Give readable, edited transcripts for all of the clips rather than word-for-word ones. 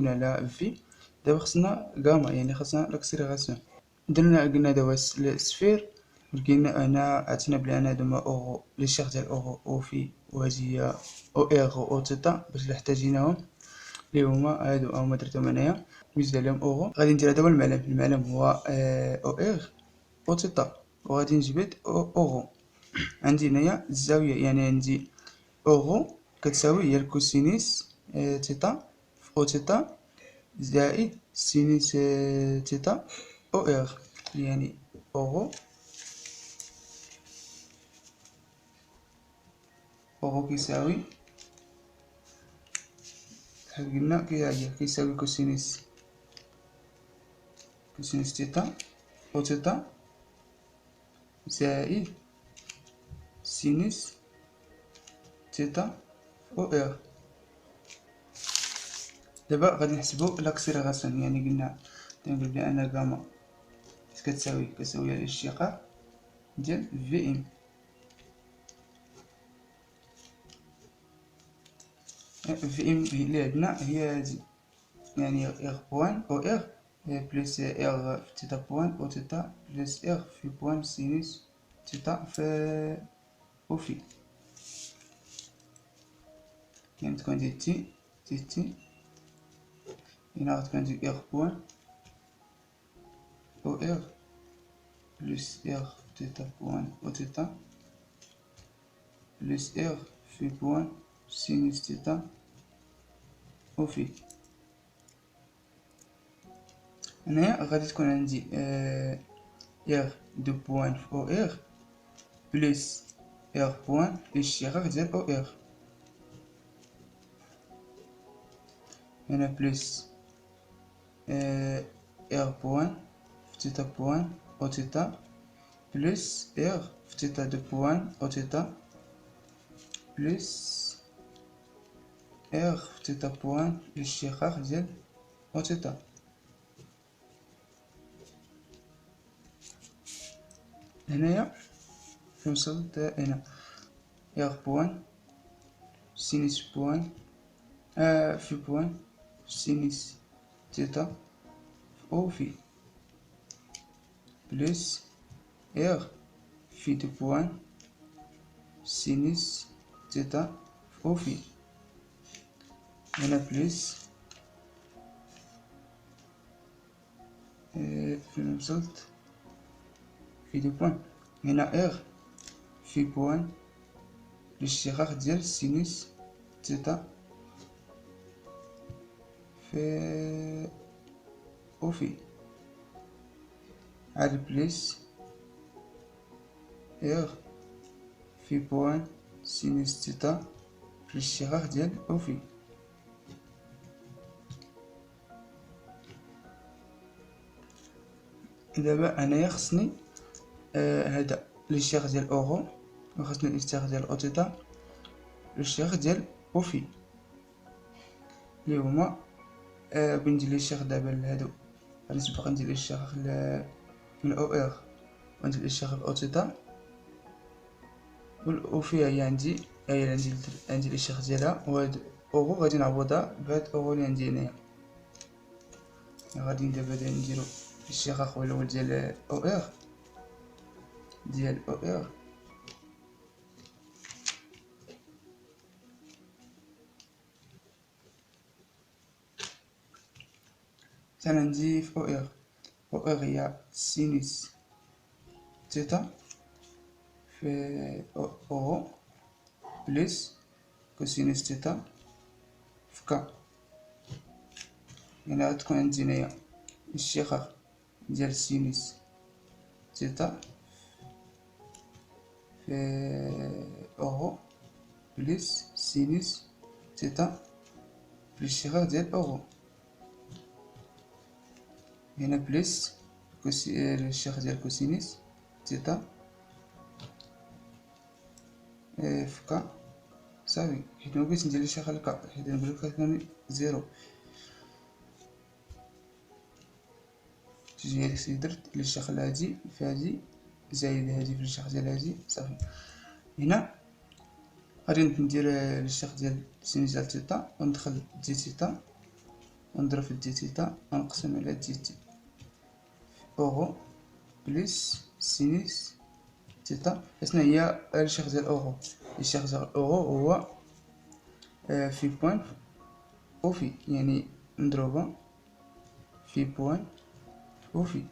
درنا لا في. دابا خصنا غاما، يعني خصنا لاكسيليراسيون. قلنا هذا هو السفير، ولقينا هنا عرفنا بلي انا هادو هما اوغو لي شيغ ديال اوغو او في، وهذه هي او اغ و او تيتا باش الا احتاجيناهم، اللي هما هما درتهم انايا وزيد عليهم اوغو. غادي ندير هذا هو المعلم هو او اغ او تيتا، وغادي نجبد اوغو. عندي هنايا الزاويه، يعني عندي اوغو كتساوي هي الكوسينيس تيتا في او تيتا زائد سينيس تيتا او اغ، يعني اوغو كيساوي بحال قلنا كيساوي كوسينيس تيتا او تيتا زائد سينيس تيتا او اغ. دابا غادي نحسبو لاكسيليراسيون، يعني قلنا تنقول بلي ان غاما كتساوي الاشتقاق ديال في ام. في ام اللي عندنا هي هادي، يعني اغ بوان او اغ بلس اغ في تيتا بوان او تيتا بلس اغ في بوان سينيس تيتا في او في، يعني تكون دي تي هنا غتكون دي اغ بوان او اغ بلس اغ في تيتا بوان او تيتا بلس اغ في بوان سينيس تيتا او في. هنايا غادي تكون عندي اغ دو بوان في او اغ بلس اغ بوان الاشتقاق ديال او اغ، هنا بلس اغ بوان في تيتا بوان او تيتا بلس اغ في تيتا دو بوان او تيتا بلس اغ في تيتا بوان الاشتقاق ديال او تيتا. هنايا في وصلت هنا اغ بوان سينيس بوان في بوان سينيس تيتا في او في بلس اغ في دو بوان سينيس تيتا في او في، هنا بلس فين وصلت في دو بوان، هنا اغ في بوان الاشتقاق ديال سينيس تيتا في او في، عاد بلس اغ في بوان سينيس تيتا في الاشتقاق ديال او في. دابا انايا خصني هذا الاشتقاق ديال اوغو، وخصني الاشتقاق ديال او تيتا، الاشتقاق ديال او في اللي هما بندير الاشتقاق دابا لهادو. غادي نسبق ندير الاشتقاق من او اغ وندير الاشتقاق او تيتا، و في هي عندي عندي الاشتقاق ديالها، وهاد اوغو غادي نعوضها بهاد اوغو اللي عندي هنايا. غادي دابا نديرو الاشتقاق الاول ديال او اغ مثلا عندي في او اغ هي سينيس تيتا في او بلس كوسينيس تيتا في كا، يعني غتكون عندي هنايا الاشتقاق ديال سينيس تيتا في اوغو بلس سينيس تيتا في الاشتقاق ديال اوغو، هنا بلس الاشتقاق ديال كوسينيس تيتا في كا صافي. حيت مبغيتش ندير الاشتقاق لكا، حيت نقول لك كتكون زيرو، تجي هادشي درت الاشتقاق لهادي في هادي زايد هادي في الاشتقاق ديال هادي صافي. هنا غادي ندير الاشتقاق ديال سينيس ديال تيتا وندخل دي تيتا ونضرب في دي تيتا ونقسم على دي تي أورو بلس سينيس تيتا. شنو هي الشيخ ديال أورو؟ الشيخ ديال أورو هو في بوان أو في، يعني مضروبة في بوان أو في.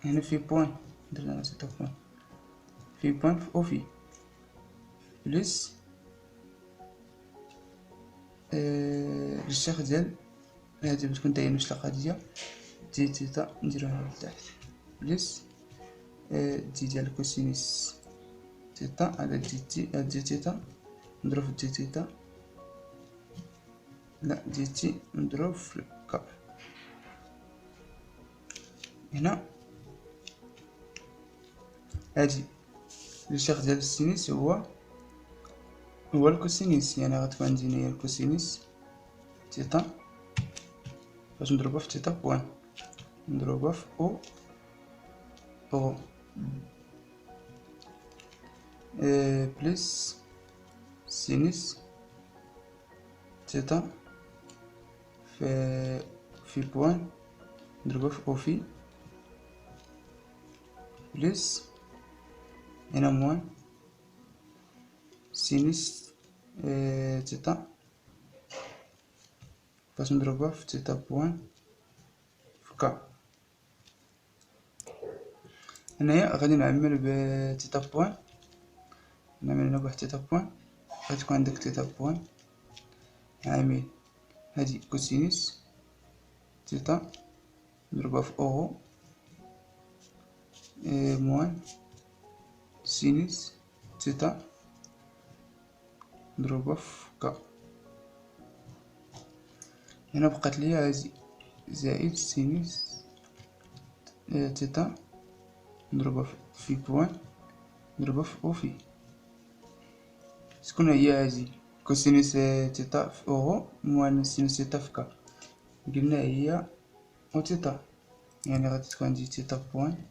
هنا في بوان درنا تيتا بوان في بوان أو في بلس الشيخ ديال هادي بتكون دايره نفس القضية دي تيتا نديروها لتحت بلس دي ديال كوسينيس تيتا على دي تيتا نضرب في دي تيتا، لا دي تي نضرب في كا. هنا هادي الشيخ ديال السينيس هو الكوسينيس، يعني غتكون عندي هي الكوسينيس تيتا باش نضربها في تيتا بوان نضربها في او بلس سينيس تيتا في بوان نضربها في او في بلس هنا موان سينيس تيتا باش نضربها في تيتا بوان في كا. هنايا غادي نعمل بتيتا بوان، نعمل هنا بواحد تيتا بوان، غتكون عندك تيتا بوان عامل هادي كوسينيس تيتا نضربها في أورو موان سينيس تيتا نضربها في كا. هنا بقات ليا هادي زائد سينيس تيتا نضربها في بوان نضربها في أو في. شكون هي هادي كوسينيس تيتا في أورو موان سينيس تيتا في كا؟ قلنا هي أو تيتا، يعني غادي تكون عندي تيتا بوان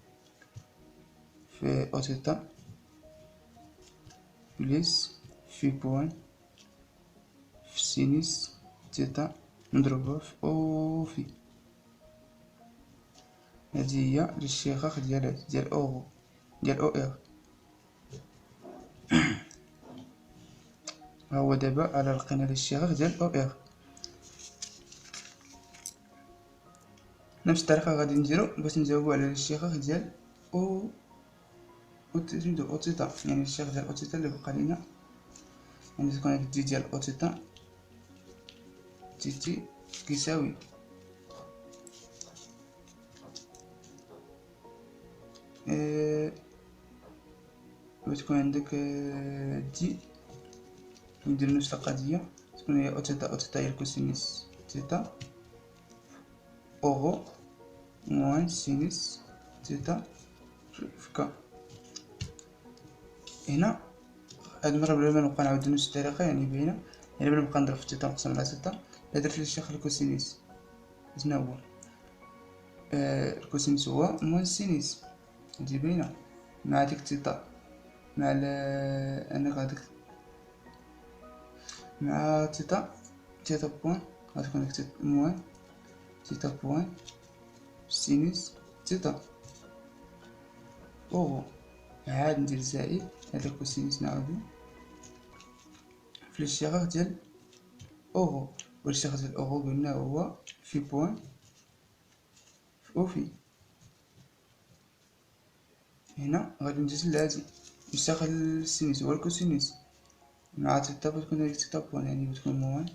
في أو تيتا بلس في بوان في سينيس تيتا نضربها في أو في. هادي هي الاشتقاق ديال أورو ديال أو إر. ها هو دابا على لقينا الاشتقاق ديال أو إر. نفس الطريقة غادي نديرو باش نجاوبو على الاشتقاق ديال أو تيتا، يعني الاشتقاق ديال أو تيتا اللي بقى لينا، يعني تكون هاد دي ديال أو تيتا تي تي كيساوي وتكون عندك دي ندير نفس القضية، تكون هي أو تيتا هي الكوسينيس تيتا أورو موان سينيس تيتا في كا. هنا هاد المرة بلا ما نبقى نعاود نفس الطريقة، يعني باينة، يعني بلا نبقى نضرب في تيتا نقسم على تيتا، لا درت الاشتقاق الكوسينيس شنو هو الكوسينيس هو موان سينيس، هادي باينة مع ديك تيتا مع أنا غاديك مع تيتا بوان غتكون ديك تيتا موان تيتا بوان سينيس تيتا أورو، عاد ندير زائد هذا كوسينيس نعاودو في الاشتقاق ديال أورو، والاشتقاق ديال أورو قلنا هو في بوان في أو في. هنا غادي ندير لهادي الاشتقاق السينيس هو الكوسينيس مع تيتا بتكون هاديك تيتا بوان، يعني بتكون موان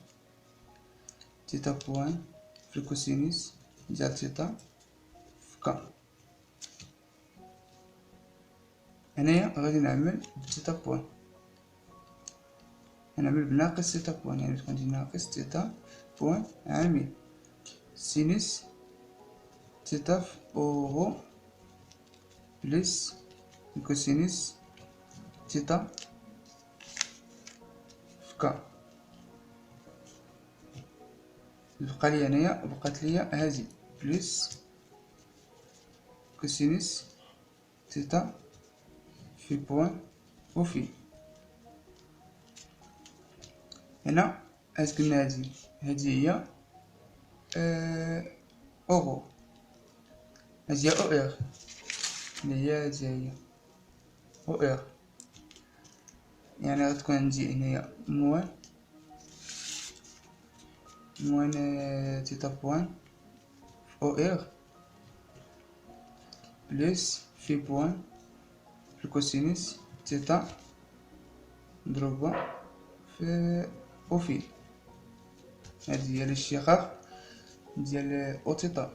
تيتا بوان في الكوسينيس ديال تيتا في كا. هنايا غادي نعمل بتيتا بوان، نعمل بناقص تيتا بوان، يعني تكون عندي ناقص تيتا بوان عامل سينيس تيتا في أورو بلس كوسينيس تيتا في كا. بقى لي هنايا بقات ليا هادي بلس كوسينيس تيتا في بوان أو في. هنا اش قلنا هادي هي اوغو، هادي هي او ار، اللي هي هادي هي او ار. يعني غتكون عندي هنايا موان تيتا بوان في او ار بلس في بوان في الكوسينيس تيتا مضروبة في او في. هادي هي الاشتقاق ديال او تيتا.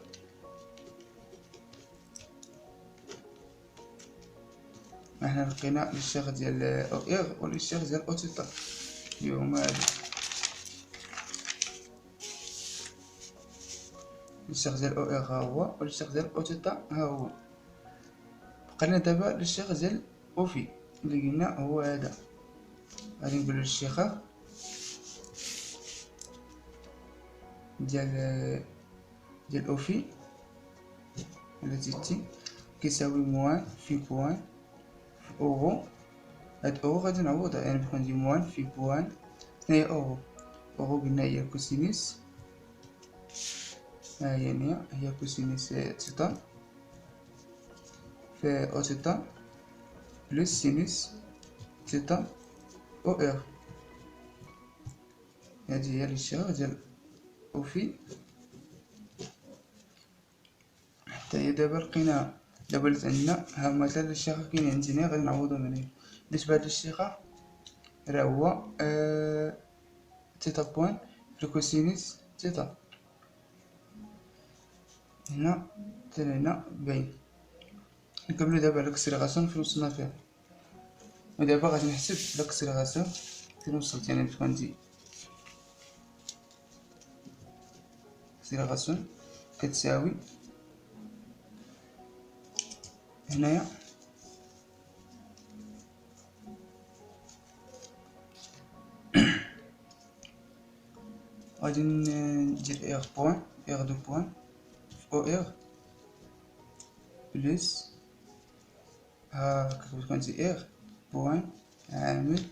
احنا لقينا الاشتقاق ديال او ار والاشتقاق ديال او تيتا اللي هما هادو. الاشتقاق ديال او ار ها هو والاشتقاق ديال او تيتا ها هو. بقينا دابا الاشتقاق ديال او في اللي قلنا هو هذا. غادي نقولو الاشتقاق ديال او في التي تي كيساوي موان في بوان في اورو. هاد اورو غادي نعوضها، يعني بغيت ندير موان في بوان شناهي اورو. اورو قلنا هي كوسينيس، ها هي كوسينيس تيتا في او تيتا بلس سينيس تيتا او ار. هادي هي الاشتقاق ديال او في حتى هي. دابا لقيناها، دابا ولات عندنا ها هما ثلاثة الاشتقاق كاينين عندي هنا غادي نعوضهم هنايا. بالنسبة لهاد الاشتقاق راه هو تيتا بوان في الكوسينيس تيتا. هنا حتى هنا باين. نكملو دابا لاكسيليراسيون فين وصلنا فيها. ودابا غادي نحسب لاكسيليراسيون فين وصلت. يعني تكون عندي اكسيليراسيون كتساوي هنايا غادي ندير ار بوان ار دو بوان في او ار بلس هاكا كتكون عندي ار بوان عامل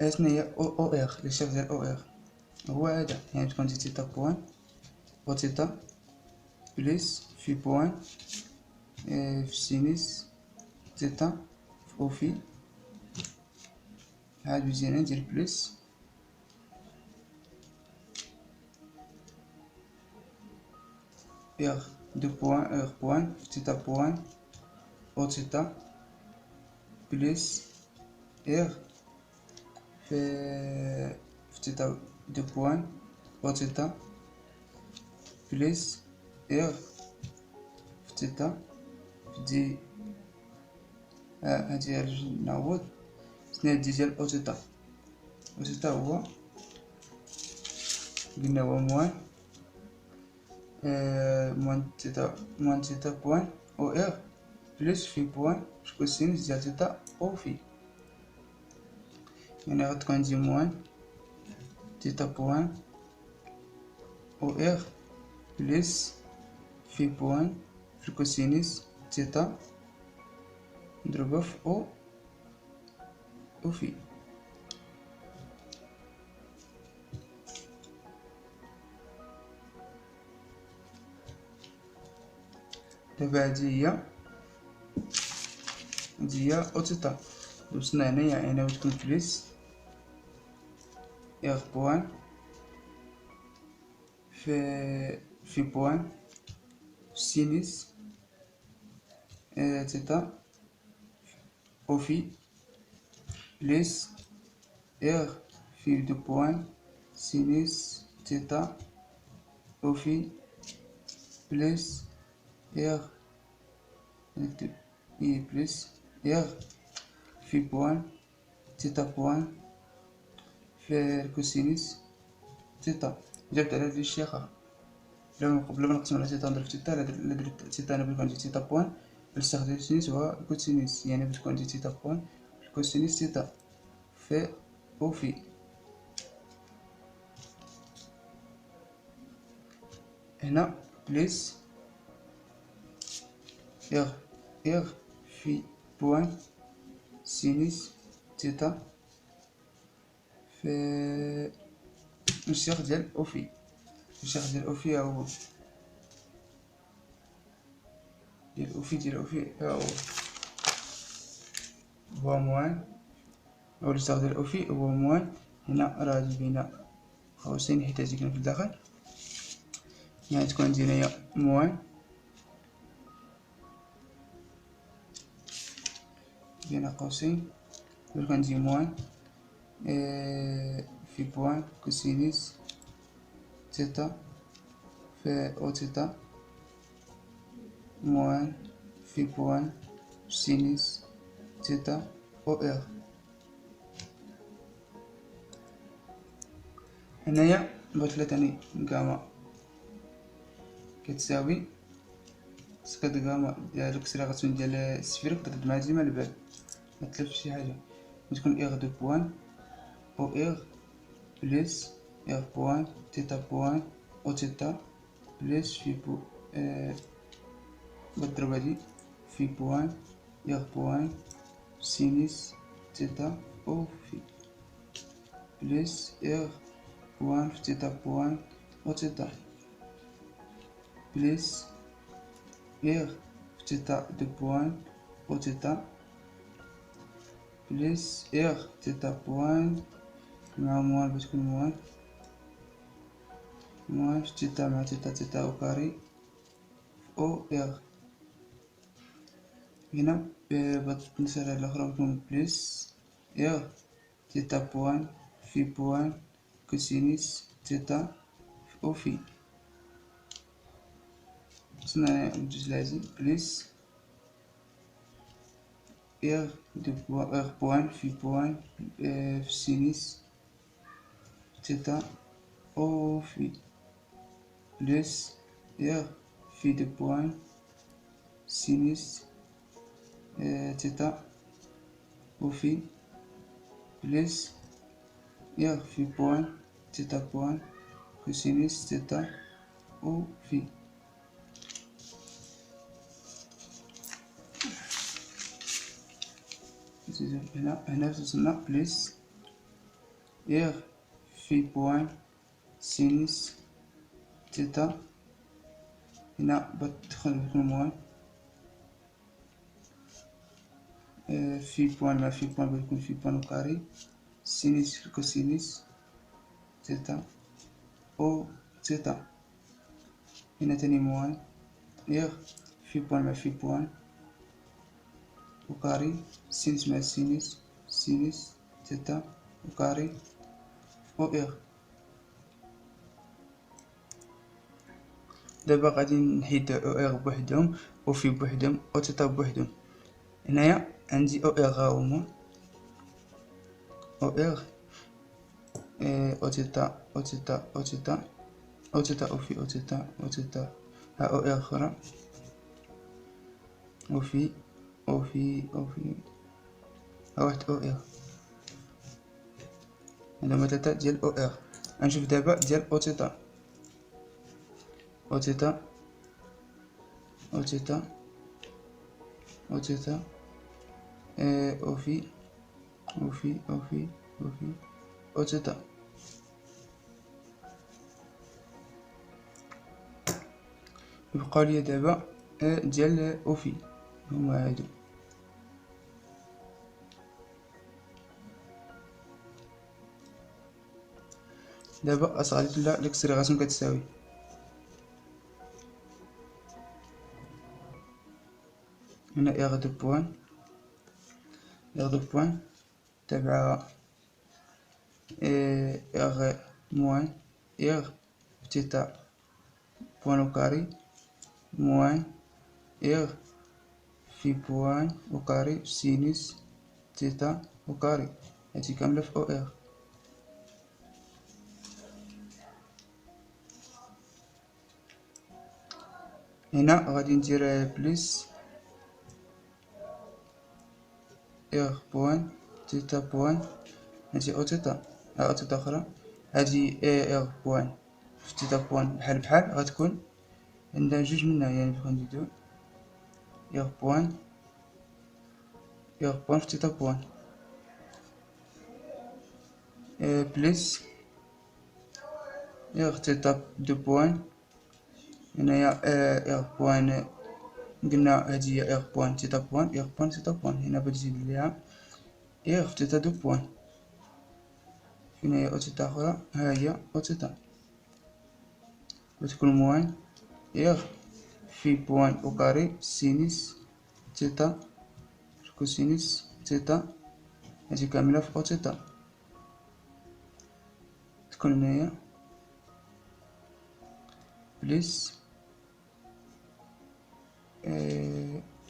اشنا هي او ار لي شيف ديال او ار هو هذا. يعني تكون عندي تيتا بوان او تيتا بلس في بوان في سينيس تيتا في او في. عاد مزيان ندير بلس ار دو بوان ار بوان في تيتا بوان او تيتا بلس ار في تيتا دو بوان او تيتا بلس ار في تيتا في دي. هادي غادي نعوض شناهي دي ديال او تيتا. او تيتا هو قلنا هو موان تيتا بوان او ار بلس في بوان كوسينيس ديال تيتا او في. يعني غتكون عندي موان تيتا بوان او ار بلس في بوان في الكوسينيس تيتا مضروبة في او في. دابا هادي هي او تيتا. وصلنا هنايا يعني غتكون بلس ار بوان في بوان سينيس تيتا او في بلس ار في دو بوان سينيس تيتا او في بلس ار نكتب بلس ار في بوان تيتا بوان في الكوسينيس تيتا. جبت على هاد الشيخة قبل ما نقسم على تيتا نضرب تيتا. لا درت تيتا انا بغيت عندي تيتا بوان نستخدم سينيس هو الكوسينيس. يعني بتكون عندي تيتا بوان الكوسينيس تيتا في او في. هنا بلس ار في بوان سينيس تيتا في الشيخ ديال أوفي. الشيخ ديال أوفي ها هو ديال أوفي ها هو موان، أو الشيخ ديال أوفي هو موان. هنا راه غادي بين قوسين حيت هادي كاين في الداخل، يعني تكون عندي هنايا موان بين قوسين، يكون عندي موان في بوان كوسينيس تيتا في أو تيتا موان في بوان سينيس تيتا أو إر. هنايا بغيت تاني جاما كتساوي سكاد جاما ديال الاكسليراسيون ديال السفير كترد مع ديما البال متلف شي حاجة، تكون إغ دو بوان أو إغ بليس إغ بوان تيتا بوان أو تيتا بليس في بو بالضربة دي في بوان إغ بوان سينيس تيتا أو في بليس إغ بوان في تيتا بوان أو تيتا بليس إغ في تيتا دو بوان أو تيتا بليس إغ تيتا بوان مع موان بتكون موان في تيتا مع تيتا أو كاري أو إغ. هنا بالنسبة الأخرى بتكون بليس إغ تيتا بوان في بوان كوسينيس تيتا أو في. وصلنا للجزء العزيز بليس إغ بوان في بوان في سينيس تيتا أو في بليس إغ في دو بوان سينيس تيتا أو في بليس إغ في بوان تيتا بوان كوسينيس تيتا أو في. هنا وصلنا بليس إغ في بوان سينيس تيتا. هنا بدخل بكون موان في بوان مع في بوان بتكون في بوان وكاري سينيس كوسينيس تيتا أو تيتا. هنا تاني موان إغ في بوان مع في بوان وكاري سينيس مع سينيس تيتا وكاري أو إغ. دابا غادي نحيد أو إغ بوحدهم أو في بوحدهم أو تيتا بوحدهم. هنايا عندي أو إغ ها هما أو إغ أو تيتا أو تيتا أو تيتا أو تيتا أو في أو تيتا أو تيتا ها أو إغ أخرى أو في أو في أو في ها واحد أو إغ. هادوما تلاتة ديال أو إغ. غنشوف دابا ديال أو تيتا أو تيتا أو تيتا أو تيتا أو في أو في أو في أو في أو تيتا. يبقى لي دابا ديال أو في هما هادو. دابا أصغرت لا ليكسليراسيون كتساوي هنا إغ دو بوان تابعها إغ موان إغ تيتا بوان وكاري موان إغ في بوان وكاري سينيس تيتا وكاري. هادي كاملة في أو إغ. هنا غادي ندير بليس إغ بوان تيتا بوان هادي أو تيتا أو تيتا أخرى. هادي إغ بوان في تيتا بوان بحال بحال غتكون عندها جوج منها، يعني غندي دو إغ بوان في تيتا بوان بليس إغ تيتا دو بوان. هنايا إغ بوان، قلنا هادي هي إغ بوان تيتا بوان، إغ بوان تيتا بوان. هنا بتزيد ليها إغ في تيتا دو بوان. فين هي أو تيتا أخرى؟ ها هي أو تيتا، بتكون موان إغ في بوان أو كاري سينيس تيتا كوسينيس تيتا. هادي كاملة في أو تيتا، تكون هنايا بليس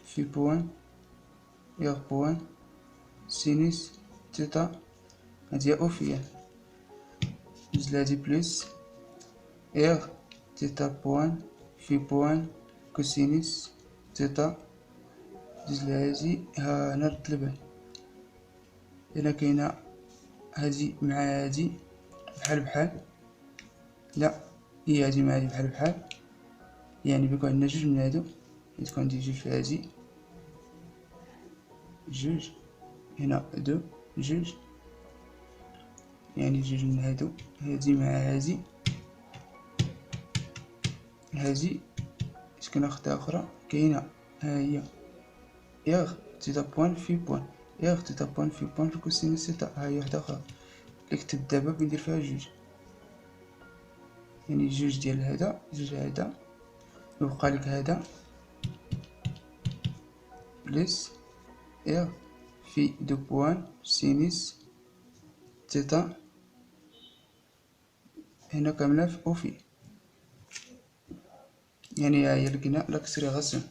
في بوان إغ بوان سينيس تيتا. هادي أو فيها جوج هادي بليس إغ تيتا بوان في بوان كوسينيس تيتا. جوج هادي ها هنا رد البال. إلا كاينة هادي مع هادي بحال بحال، لا هي هادي مع هادي بحال بحال، يعني بيكون عندنا جوج من هادو. تكون عندي جوج في هادي، جوج هنا دو، جوج يعني جوج من هادو. هادي مع هادي، هادي شكون أختها أخرى كاينة، ها هي إغ تيتا بوان في بوان، إغ تيتا بوان في بوان في كوسينوس تيتا. ها هي وحدة أخرى اللي كتبت دابا بندير فيها جوج، يعني جوج ديال هادا جوج هادا، يبقى لك هادا بليس إغ في دو بوان سينيس تيتا. هنا كاملة في أو في، يعني ها هي لقينا لاكسيليغاسيون.